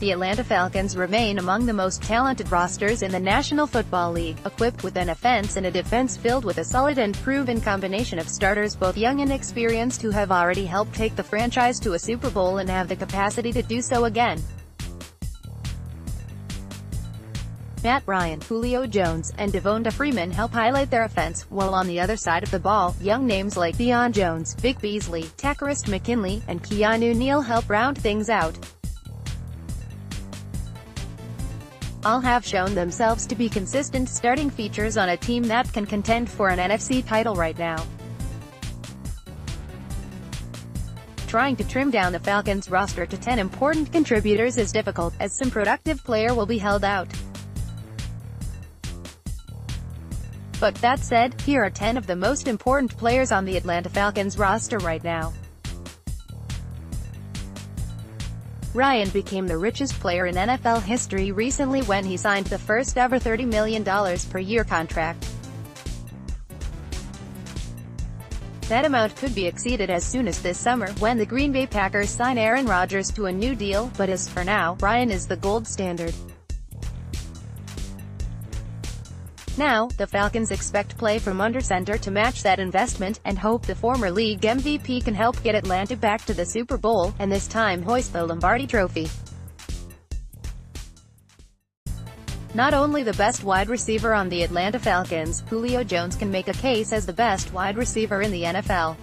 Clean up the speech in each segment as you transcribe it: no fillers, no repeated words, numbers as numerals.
The Atlanta Falcons remain among the most talented rosters in the National Football League, equipped with an offense and a defense filled with a solid and proven combination of starters both young and experienced who have already helped take the franchise to a Super Bowl and have the capacity to do so again. Matt Ryan, Julio Jones, and Devonta Freeman help highlight their offense, while on the other side of the ball, young names like Deion Jones, Vic Beasley, Takkarist McKinley, and Keanu Neal help round things out. All have shown themselves to be consistent starting features on a team that can contend for an NFC title right now. Trying to trim down the Falcons' roster to 10 important contributors is difficult, as some productive player will be held out. But that said, here are 10 of the most important players on the Atlanta Falcons roster right now. Ryan became the richest player in NFL history recently when he signed the first ever $30 million per year contract. That amount could be exceeded as soon as this summer, when the Green Bay Packers sign Aaron Rodgers to a new deal, but as for now, Ryan is the gold standard. Now, the Falcons expect play from under center to match that investment, and hope the former league MVP can help get Atlanta back to the Super Bowl, and this time hoist the Lombardi Trophy. Not only the best wide receiver on the Atlanta Falcons, Julio Jones can make a case as the best wide receiver in the NFL.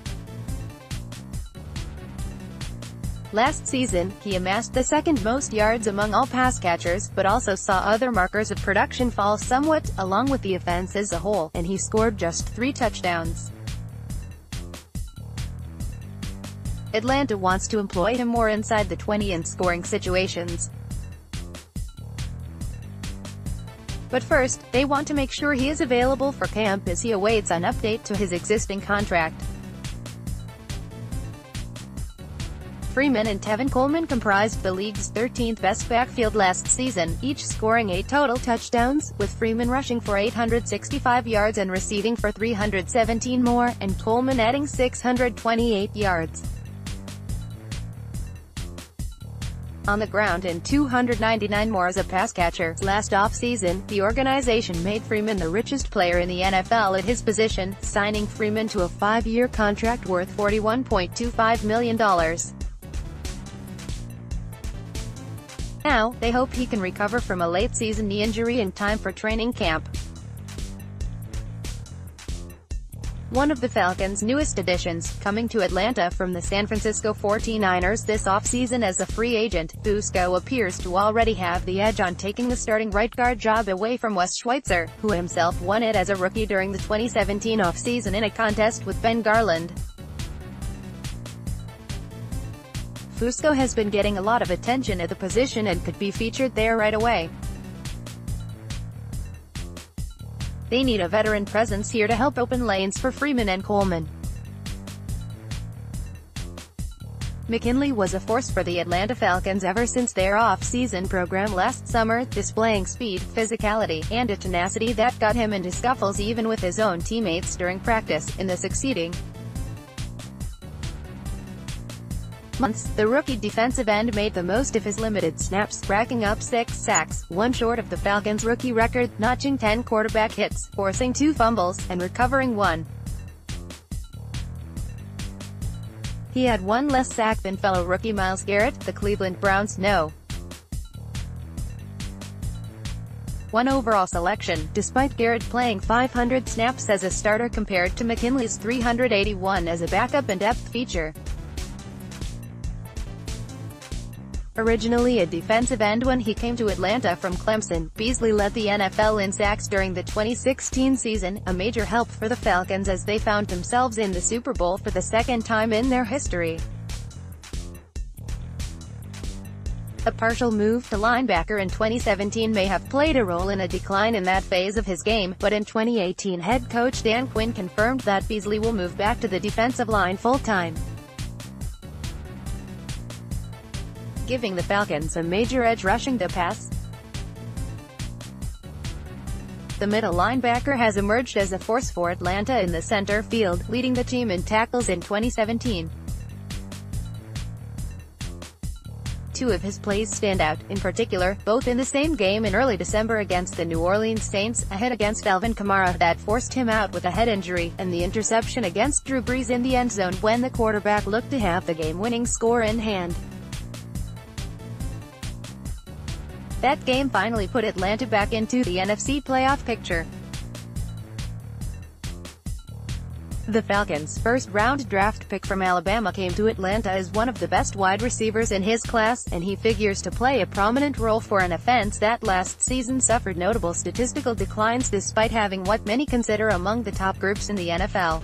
Last season, he amassed the second most yards among all pass catchers, but also saw other markers of production fall somewhat, along with the offense as a whole, and he scored just 3 touchdowns. Atlanta wants to employ him more inside the 20 in scoring situations. But first, they want to make sure he is available for camp as he awaits an update to his existing contract. Freeman and Tevin Coleman comprised the league's 13th best backfield last season, each scoring 8 total touchdowns, with Freeman rushing for 865 yards and receiving for 317 more, and Coleman adding 628 yards on the ground and 299 more as a pass catcher. Last offseason, the organization made Freeman the richest player in the NFL at his position, signing Freeman to a 5-year contract worth $41.25 million. Now, they hope he can recover from a late-season knee injury in time for training camp. One of the Falcons' newest additions, coming to Atlanta from the San Francisco 49ers this offseason as a free agent, Fusco appears to already have the edge on taking the starting right guard job away from Wes Schweitzer, who himself won it as a rookie during the 2017 offseason in a contest with Ben Garland. Fusco has been getting a lot of attention at the position and could be featured there right away. They need a veteran presence here to help open lanes for Freeman and Coleman. McKinley was a force for the Atlanta Falcons ever since their off-season program last summer, displaying speed, physicality, and a tenacity that got him into scuffles even with his own teammates during practice. In the succeeding months, the rookie defensive end made the most of his limited snaps, racking up 6 sacks, 1 short of the Falcons' rookie record, notching 10 quarterback hits, forcing 2 fumbles, and recovering 1. He had 1 less sack than fellow rookie Myles Garrett, the Cleveland Browns' No. 1 overall selection, despite Garrett playing 500 snaps as a starter compared to McKinley's 381 as a backup and depth feature. Originally a defensive end when he came to Atlanta from Clemson, Beasley led the NFL in sacks during the 2016 season, a major help for the Falcons as they found themselves in the Super Bowl for the second time in their history. A partial move to linebacker in 2017 may have played a role in a decline in that phase of his game, but in 2018 head coach Dan Quinn confirmed that Beasley will move back to the defensive line full-time, giving the Falcons a major edge rushing the pass. The middle linebacker has emerged as a force for Atlanta in the center field, leading the team in tackles in 2017. two of his plays stand out, in particular, both in the same game in early December against the New Orleans Saints, a hit against Alvin Kamara that forced him out with a head injury, and the interception against Drew Brees in the end zone when the quarterback looked to have the game-winning score in hand. That game finally put Atlanta back into the NFC playoff picture. The Falcons' first-round draft pick from Alabama came to Atlanta as one of the best wide receivers in his class, and he figures to play a prominent role for an offense that last season suffered notable statistical declines despite having what many consider among the top groups in the NFL.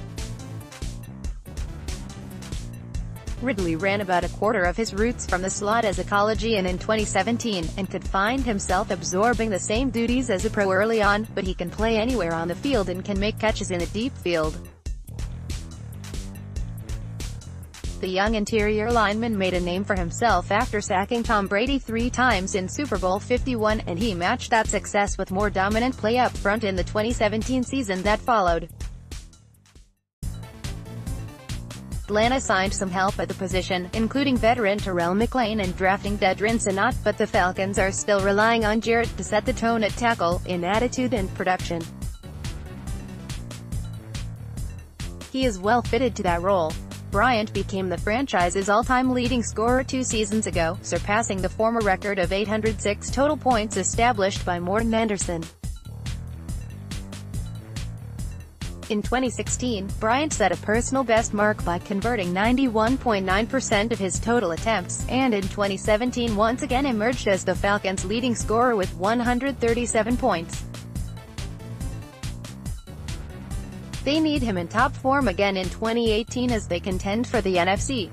Ridley ran about a quarter of his routes from the slot as a collegian in 2017, and could find himself absorbing the same duties as a pro early on, but he can play anywhere on the field and can make catches in the deep field. The young interior lineman made a name for himself after sacking Tom Brady 3 times in Super Bowl 51, and he matched that success with more dominant play up front in the 2017 season that followed. Atlanta signed some help at the position, including veteran Terrell McClain and drafting Dedrin Senat, but the Falcons are still relying on Jarrett to set the tone at tackle, in attitude and production. He is well fitted to that role. Bryant became the franchise's all-time leading scorer 2 seasons ago, surpassing the former record of 806 total points established by Morton Anderson. In 2016, Bryant set a personal best mark by converting 91.9% of his total attempts, and in 2017 once again emerged as the Falcons' leading scorer with 137 points. They need him in top form again in 2018 as they contend for the NFC